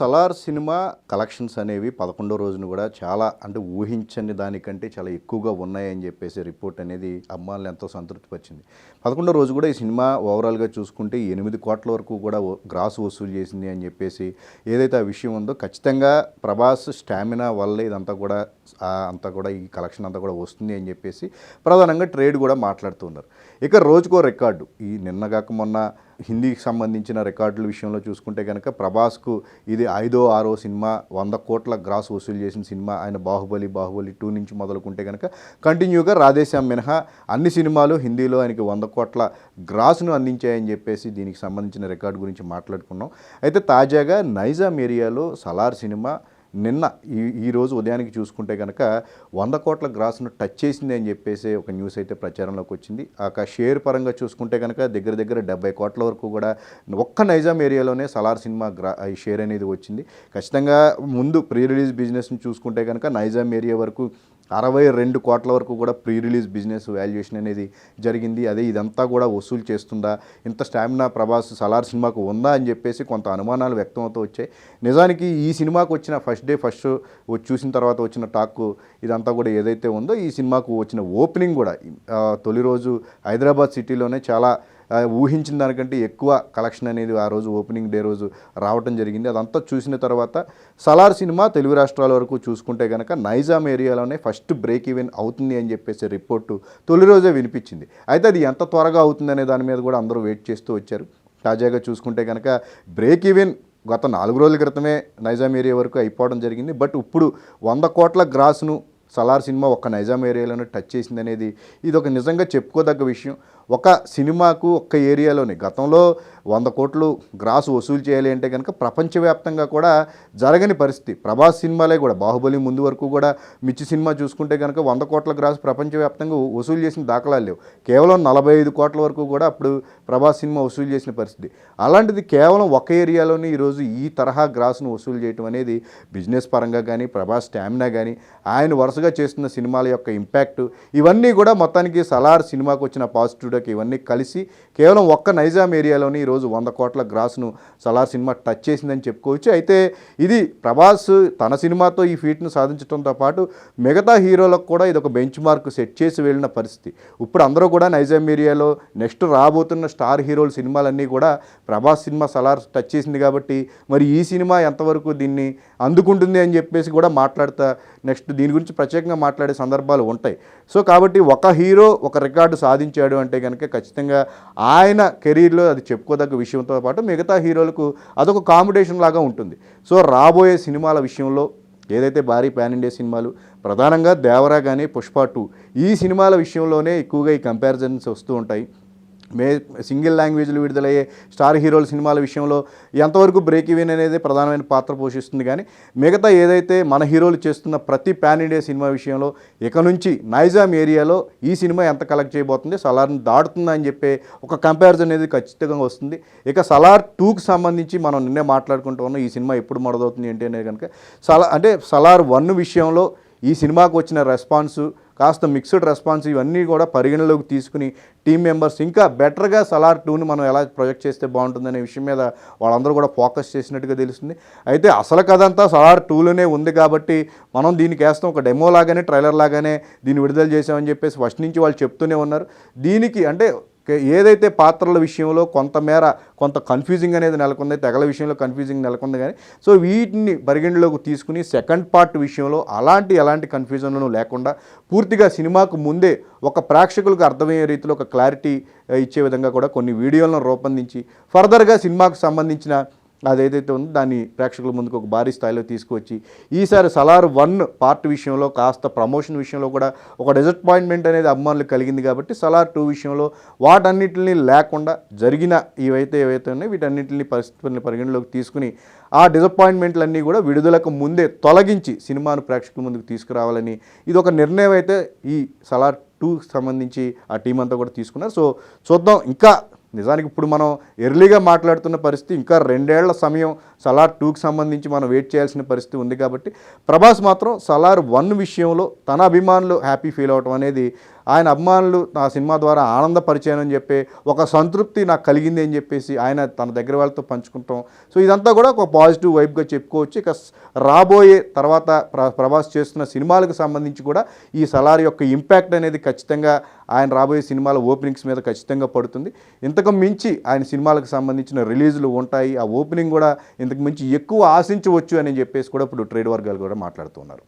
Salaar cinema collections అనేవి 11వ రోజున కూడా చాలా అంటే ఊహించని దానికంటే చాలా ఎక్కువగా ఉన్నాయని చెప్పేసి రిపోర్ట్ అనేది అమ్మాయిలను ఎంతో సంతృప్తిపరిచింది. 11వ రోజు కూడా ఈ సినిమా ఓవరాల్గా చూసుకుంటే 8 కోట్ల వరకు కూడా గ్రాస్ వసూలు చేసింది అని చెప్పేసి ఏదైతే ఆ విషయం ఉందో ఖచ్చితంగా ప్రభాస్ స్టామినా వల్లే ఇదంతా కూడా అంతా కూడా ఈ కలెక్షన్ అంతా కూడా వస్తుంది అని చెప్పేసి ప్రధానంగా ట్రేడ్ కూడా మాట్లాడుతున్నారు. ఇక రోజుకో రికార్డు ఈ నిన్నగాక మొన్న హిందీకి సంబంధించిన రికార్డుల విషయంలో చూసుకుంటే కనుక ప్రభాస్కు ఇది 5వ 6వ సినిమా 100 కోట్ల గ్రాస్ వసూలు చేసిన సినిమా. ఆయన బాహుబలి 2 నుంచి మొదలుకుంటే కనుక కంటిన్యూగా రాధేశ్యామ్ మినహా అన్ని సినిమాలు హిందీలో ఆయనకి 100 కోట్ల గ్రాస్ను అందించాయని చెప్పేసి దీనికి సంబంధించిన రికార్డు గురించి మాట్లాడుకున్నాం. అయితే తాజాగా నైజాం ఏరియాలో సలార్ సినిమా నిన్న ఈరోజు ఉదయానికి చూసుకుంటే కనుక 100 కోట్ల గ్రాస్ను టచ్ చేసింది అని చెప్పేసి ఒక న్యూస్ అయితే ప్రచారంలోకి వచ్చింది. ఆ షేర్ పరంగా చూసుకుంటే కనుక దగ్గర 70 కోట్ల వరకు కూడా ఒక్క నైజాం ఏరియాలోనే సలార్ సినిమా ఈ షేర్ అనేది వచ్చింది. ఖచ్చితంగా ముందు ప్రీ రిలీజ్ బిజినెస్ని చూసుకుంటే కనుక నైజాం ఏరియా వరకు 62 కోట్ల వరకు కూడా ప్రీ రిలీజ్ బిజినెస్ వాల్యుయేషన్ అనేది జరిగింది. అదే ఇదంతా కూడా వసూలు చేస్తుందా, ఇంత స్టామినా ప్రభాస్ సలార్ సినిమాకు ఉందా అని చెప్పేసి కొంత అనుమానాలు వ్యక్తమవుతూ వచ్చాయి. నిజానికి ఈ సినిమాకు వచ్చిన ఫస్ట్ చూసిన తర్వాత వచ్చిన టాక్ ఇదంతా కూడా ఏదైతే ఉందో ఈ సినిమాకు వచ్చిన ఓపెనింగ్ కూడా తొలి రోజు హైదరాబాద్ సిటీలోనే చాలా ఊహించిన దానికంటే ఎక్కువ కలెక్షన్ అనేది ఆ రోజు ఓపెనింగ్ డే రోజు రావటం జరిగింది. అదంతా చూసిన తర్వాత సలార్ సినిమా తెలుగు రాష్ట్రాల వరకు చూసుకుంటే కనుక నైజాం ఏరియాలోనే ఫస్ట్ బ్రేక్ ఈవెన్ అవుతుంది అని చెప్పేసి రిపోర్టు తొలి రోజే వినిపించింది. అయితే అది ఎంత త్వరగా అవుతుందనే దాని మీద కూడా అందరూ వెయిట్ చేస్తూ వచ్చారు. తాజాగా చూసుకుంటే కనుక బ్రేక్ ఈవెన్ గత 4 రోజుల క్రితమే నైజాం ఏరియా వరకు అయిపోవడం జరిగింది. బట్ ఇప్పుడు 100 కోట్ల గ్రాస్ను సలార్ సినిమా ఒక్క నైజాం ఏరియాలోనే టచ్ చేసింది అనేది ఇది ఒక నిజంగా చెప్పుకోదగ్గ విషయం. ఒక సినిమాకు ఒక్క ఏరియాలోనే గతంలో 100 కోట్లు గ్రాస్ వసూలు చేయాలి అంటే కనుక ప్రపంచవ్యాప్తంగా కూడా జరగని పరిస్థితి. ప్రభాస్ సినిమాలే కూడా బాహుబలి ముందు వరకు కూడా మిర్చి సినిమా చూసుకుంటే కనుక 100 కోట్ల గ్రాస్ ప్రపంచవ్యాప్తంగా వసూలు చేసిన దాఖలాలు లేవు. కేవలం 45 కోట్ల వరకు కూడా అప్పుడు ప్రభాస్ సినిమా వసూలు చేసిన పరిస్థితి. అలాంటిది కేవలం ఒక ఏరియాలోనే ఈరోజు ఈ తరహా గ్రాస్ను వసూలు చేయటం అనేది బిజినెస్ పరంగా కానీ ప్రభాస్ స్టామినా కానీ ఆయన వరుసగా చేస్తున్న సినిమాల యొక్క ఇంపాక్ట్ ఇవన్నీ కూడా మొత్తానికి సలార్ సినిమాకు వచ్చిన పాజిటివ్ ఇవన్నీ కలిసి కేవలం ఒక్క నైజాం ఏరియాలోని ఈరోజు 100 కోట్ల గ్రాస్ను సలార్ సినిమా టచ్ చేసిందని చెప్పుకోవచ్చు. అయితే ఇది ప్రభాస్ తన సినిమాతో ఈ ఫీట్ను సాధించడంతో పాటు మిగతా హీరోలకు కూడా ఇది ఒక బెంచ్ మార్క్ సెట్ చేసి వెళ్ళిన పరిస్థితి. ఇప్పుడు అందరూ కూడా నైజాం ఏరియాలో నెక్స్ట్ రాబోతున్న స్టార్ హీరోల సినిమాలన్నీ కూడా ప్రభాస్ సినిమా సలార్ టచ్ చేసింది కాబట్టి మరి ఈ సినిమా ఎంతవరకు దీన్ని అందుకుంటుంది అని చెప్పేసి కూడా మాట్లాడుతా నెక్స్ట్ దీని గురించి ప్రత్యేకంగా మాట్లాడే సందర్భాలు ఉంటాయి. సో కాబట్టి ఒక హీరో ఒక రికార్డు సాధించాడు అంటే కనుక ఖచ్చితంగా ఆయన కెరీర్లో అది చెప్పుకోదగ్గ విషయంతో పాటు మిగతా హీరోలకు అదొక కాంపిటీషన్ లాగా ఉంటుంది. సో రాబోయే సినిమాల విషయంలో ఏదైతే భారీ పాన్ ఇండియా సినిమాలు ప్రధానంగా దేవరా కానీ పుష్ప 2 ఈ సినిమాల విషయంలోనే ఎక్కువగా ఈ కంపారిజన్స్ వస్తూ ఉంటాయి. సింగిల్ లాంగ్వేజ్లు విడుదలయ్యే స్టార్ హీరోల సినిమాల విషయంలో ఎంతవరకు బ్రేక్ ఈవెన్ అనేది ప్రధానమైన పాత్ర పోషిస్తుంది. కానీ మిగతా ఏదైతే మన హీరోలు చేస్తున్న ప్రతి పాన్ ఇండియా సినిమా విషయంలో ఇక నుంచి నైజాం ఏరియాలో ఈ సినిమా ఎంత కలెక్ట్ చేయబోతుంది, సలార్ని దాటుతుందా అని చెప్పే ఒక కంపారిజన్ అనేది ఖచ్చితంగా వస్తుంది. ఇక సలార్ 2కి సంబంధించి మనం నిన్నే మాట్లాడుకుంటూ ఉన్నాం ఈ సినిమా ఎప్పుడు మొదలవుతుంది ఏంటి అనేది కనుక సలార్ 1 విషయంలో ఈ సినిమాకు వచ్చిన రెస్పాన్సు కాస్త మిక్స్డ్ రెస్పాన్స్ ఇవన్నీ కూడా పరిగణలోకి తీసుకుని టీం మెంబర్స్ ఇంకా బెటర్గా సలార్ 2ని మనం ఎలా ప్రొజెక్ట్ చేస్తే బాగుంటుందనే విషయం మీద వాళ్ళందరూ కూడా ఫోకస్ చేసినట్టుగా తెలుస్తుంది. అయితే అసలు కథ అంతా సలార్ 2లోనే ఉంది కాబట్టి మనం దీనికి వేస్తాం ఒక డెమో లాగానే ట్రైలర్ లాగానే దీన్ని విడుదల చేసామని చెప్పేసి ఫస్ట్ నుంచి వాళ్ళు చెప్తూనే ఉన్నారు. దీనికి అంటే ఏదైతే పాత్రల విషయంలో కొంత కన్ఫ్యూజింగ్ అనేది నెలకొంది, తెగల విషయంలో కన్ఫ్యూజింగ్ నెలకొంది. కానీ సో వీటిని పరిగణలోకి తీసుకుని సెకండ్ పార్ట్ విషయంలో ఎలాంటి కన్ఫ్యూజన్లను లేకుండా పూర్తిగా సినిమాకు ముందే ఒక ప్రేక్షకులకు అర్థమయ్యే రీతిలో ఒక క్లారిటీ ఇచ్చే విధంగా కూడా కొన్ని వీడియోలను రూపొందించి ఫర్దర్గా సినిమాకు సంబంధించిన అదేదైతే ఉందో దాన్ని ప్రేక్షకుల ముందుకు ఒక భారీ స్థాయిలో తీసుకువచ్చి ఈసారి సలార్ 1 పార్ట్ విషయంలో కాస్త ప్రమోషన్ విషయంలో కూడా ఒక డిసప్పాయింట్మెంట్ అనేది అభిమానులకు కలిగింది. కాబట్టి సలార్ 2 విషయంలో వాటన్నిటిని లేకుండా జరిగిన ఏవైతే ఉన్నాయో వీటన్నిటిని పరిస్థితుల్ని పరిగణలోకి తీసుకుని ఆ డిసప్పాయింట్మెంట్లన్నీ కూడా విడుదలకు ముందే తొలగించి సినిమాను ప్రేక్షకుల ముందుకు తీసుకురావాలని ఇది ఒక నిర్ణయం అయితే ఈ సలార్ 2కి సంబంధించి ఆ టీం అంతా కూడా తీసుకున్నారు. సో చూద్దాం. ఇంకా నిజానికి ఇప్పుడు మనం ఎర్లీగా మాట్లాడుతున్న పరిస్థితి ఇంకా 2 ఏళ్ల సమయం సలార్ 2కి సంబంధించి మనం వెయిట్ చేయాల్సిన పరిస్థితి ఉంది. కాబట్టి ప్రభాస్ మాత్రం సలార్ 1 విషయంలో తన అభిమానులు హ్యాపీ ఫీల్ అవటం అనేది ఆయన అభిమానులు నా సినిమా ద్వారా ఆనందపరిచానని చెప్పి ఒక సంతృప్తి నాకు కలిగింది అని చెప్పేసి ఆయన తన దగ్గర వాళ్ళతో పంచుకుంటాం. సో ఇదంతా కూడా ఒక పాజిటివ్ వైబ్గా చెప్పుకోవచ్చు. ఇక రాబోయే తర్వాత ప్రభాస్ చేస్తున్న సినిమాలకు సంబంధించి కూడా ఈ సలార్ యొక్క ఇంపాక్ట్ అనేది ఖచ్చితంగా ఆయన రాబోయే సినిమాల ఓపెనింగ్స్ మీద ఖచ్చితంగా పడుతుంది. ఇంతకు మించి ఆయన సినిమాలకు సంబంధించిన రిలీజులు ఉంటాయి. ఆ ఓపెనింగ్ కూడా ఇంతకు మించి ఎక్కువ ఆశించవచ్చు అని చెప్పేసి కూడా ఇప్పుడు ట్రేడ్ వర్గాలు కూడా మాట్లాడుతున్నారు.